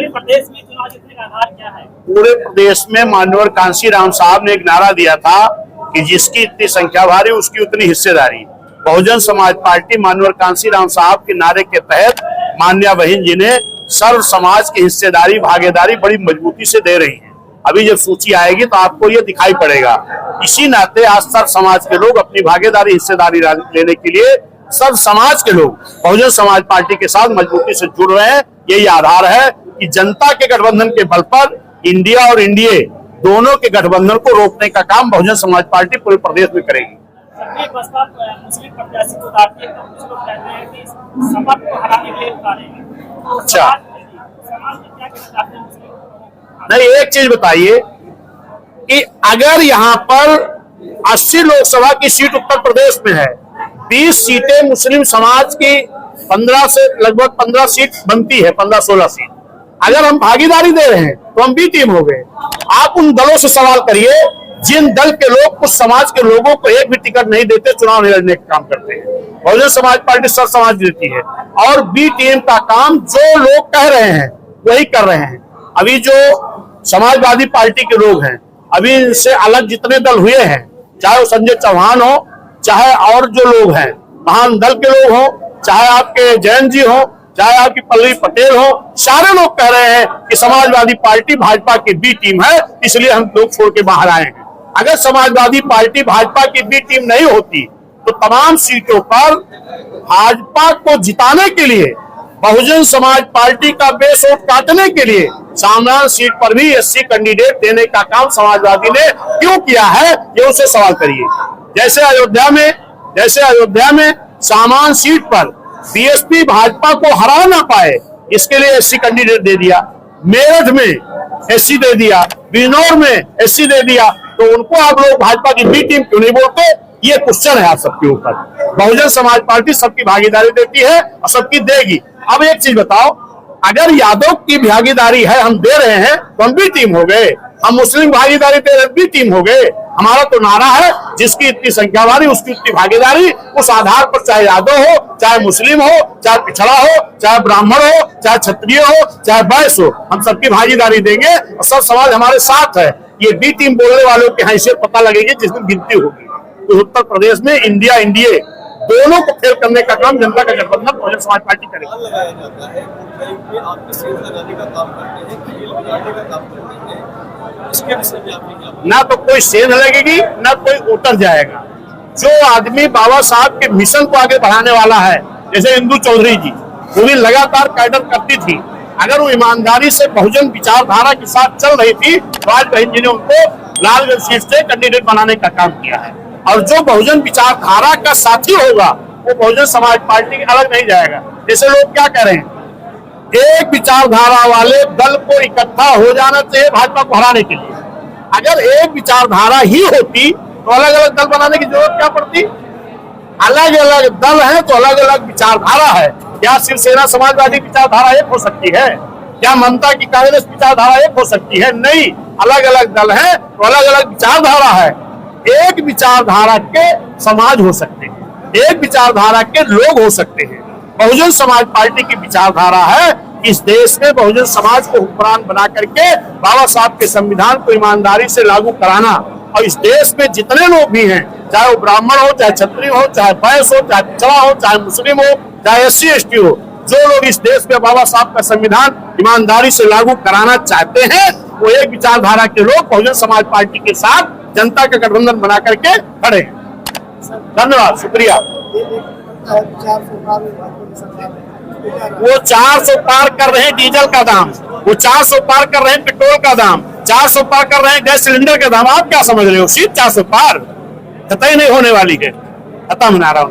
पूरे प्रदेश में चुनाव जीतने का आधार क्या है? पूरे प्रदेश में माननीय कांशीराम साहब ने एक नारा दिया था कि जिसकी इतनी संख्या भारी उसकी उतनी हिस्सेदारी। बहुजन समाज पार्टी माननीय कांशीराम साहब के नारे के तहत माननीय बहन जी ने सर्व समाज की हिस्सेदारी भागीदारी बड़ी मजबूती से दे रही है। अभी जब सूची आएगी तो आपको ये दिखाई पड़ेगा। इसी नाते आज सर्व समाज के लोग अपनी भागीदारी हिस्सेदारी लेने के लिए सर्व समाज के लोग बहुजन समाज पार्टी के साथ मजबूती से जुड़ रहे हैं। यही आधार है कि जनता के गठबंधन के बल पर इंडिया और एनडीए दोनों के गठबंधन को रोकने का काम बहुजन समाज पार्टी पूरे प्रदेश में करेगी। बसपा मुस्लिम प्रत्याशी को उतारती है तो कुछ लोग कहते हैं कि समता को हराने के लिए उतारेंगे। अच्छा, समाज में क्या कहना चाहते हैं मुस्लिम? नहीं, एक चीज बताइए कि अगर यहाँ पर 80 लोकसभा की सीट उत्तर प्रदेश में है, 20 सीटें मुस्लिम समाज की 15 से लगभग 15 सीट बनती है, 15-16 सीट। अगर हम भागीदारी दे रहे हैं तो हम बी टीम हो गए। आप उन दलों से सवाल करिए जिन दल के लोग कुछ समाज के लोगों को एक भी टिकट नहीं देते, चुनाव नहीं लड़ने का काम करते हैं। बहुजन समाज पार्टी सर्व समाज देती है और बी टीम का काम जो लोग कह रहे हैं वही कर रहे हैं। अभी जो समाजवादी पार्टी के लोग हैं, अभी इनसे अलग जितने दल हुए हैं, चाहे वो संजय चौहान हो, चाहे और जो लोग हैं महान दल के लोग हो, चाहे आपके जयंत जी हो, चाहे आपकी पल्लवी पटेल हो, सारे लोग कह रहे हैं कि समाजवादी पार्टी भाजपा की बी टीम है, इसलिए हम लोग छोड़ के बाहर आए हैं। अगर समाजवादी पार्टी भाजपा की बी टीम नहीं होती तो तमाम सीटों पर भाजपा को जिताने के लिए बहुजन समाज पार्टी का बेस वोट काटने के लिए सामना सीट पर भी एससी कैंडिडेट देने का काम समाजवादी ने क्यों किया है, ये उससे सवाल करिए। जैसे अयोध्या में सामान सीट पर बीएसपी भाजपा को हरा ना पाए, इसके लिए एससी कैंडिडेट दे दिया। मेरठ में एससी दे दिया, बिजनौर में एससी दे दिया, तो उनको आप लोग भाजपा की बी टीम क्यों नहीं बोलते? ये क्वेश्चन है आप सबके ऊपर। बहुजन समाज पार्टी सबकी भागीदारी देती है और सबकी देगी। अब एक चीज बताओ, अगर यादव की भागीदारी है हम दे रहे हैं तो हम बी टीम हो गए, हम मुस्लिम भागीदारी दे रहे बी टीम हो गए। हमारा तो नारा है जिसकी इतनी संख्या वाली उसकी इतनी भागीदारी। उस आधार पर चाहे यादव हो, चाहे मुस्लिम हो, चाहे पिछड़ा हो, चाहे ब्राह्मण हो, चाहे क्षत्रिय हो, चाहे वैश्य हो, हम सबकी भागीदारी देंगे और सब समाज हमारे साथ है। ये बी टीम बोलने वालों की हैसियत पता लगेगी जिस दिन गिनती होगी। तो उत्तर प्रदेश में इंडिया एनडीए दोनों को फेल करने का काम जनता का गठबंधन बहुजन समाज पार्टी करेगी। ना तो कोई सेंध लगेगी ना कोई उतर जाएगा। जो आदमी बाबा साहब के मिशन को आगे बढ़ाने वाला है, जैसे इंदु चौधरी जी, वो भी लगातार कैडर करती थी। अगर वो ईमानदारी से बहुजन विचारधारा के साथ चल रही थी तो आज बहन जी ने उनको लालगंज सीट से कैंडिडेट बनाने का काम किया है। और जो बहुजन विचारधारा का साथी होगा वो बहुजन समाज पार्टी के अलग नहीं जाएगा। जैसे लोग क्या कह रहे हैं, एक विचारधारा वाले दल को इकट्ठा हो जाना चाहिए भाजपा को हराने के लिए। अगर एक विचारधारा ही होती तो अलग अलग दल बनाने की जरूरत क्या पड़ती? अलग अलग दल है तो अलग अलग विचारधारा है। क्या शिवसेना समाजवादी विचारधारा एक हो सकती है? क्या ममता की कांग्रेस विचारधारा एक हो सकती है? नहीं, अलग अलग दल है तो अलग अलग विचारधारा है। एक विचारधारा के समाज हो सकते हैं, एक विचारधारा के लोग हो सकते हैं। बहुजन समाज पार्टी की विचारधारा है इस देश में बहुजन समाज को हुक्मरान बना करके बाबा साहब के संविधान को ईमानदारी से लागू कराना। और इस देश में जितने लोग भी हैं, चाहे वो ब्राह्मण हो, चाहे क्षत्रिय हो, चाहे वैश्य हो, चाहे पिछड़ा हो, चाहे मुस्लिम हो, चाहे एससी एसटी हो, जो लोग इस देश में बाबा साहब का संविधान ईमानदारी से लागू कराना चाहते हैं वो एक विचारधारा के लोग बहुजन समाज पार्टी के साथ जनता का गठबंधन बना करके खड़े हैं। धन्यवाद, शुक्रिया। वो 400 पार कर रहे हैं डीजल का दाम, वो 400 पार कर रहे हैं पेट्रोल का दाम, 400 पार कर रहे हैं गैस सिलेंडर का दाम। आप क्या समझ रहे हो? सीट 400 पार कतई नहीं होने वाली है। खत्म नारा।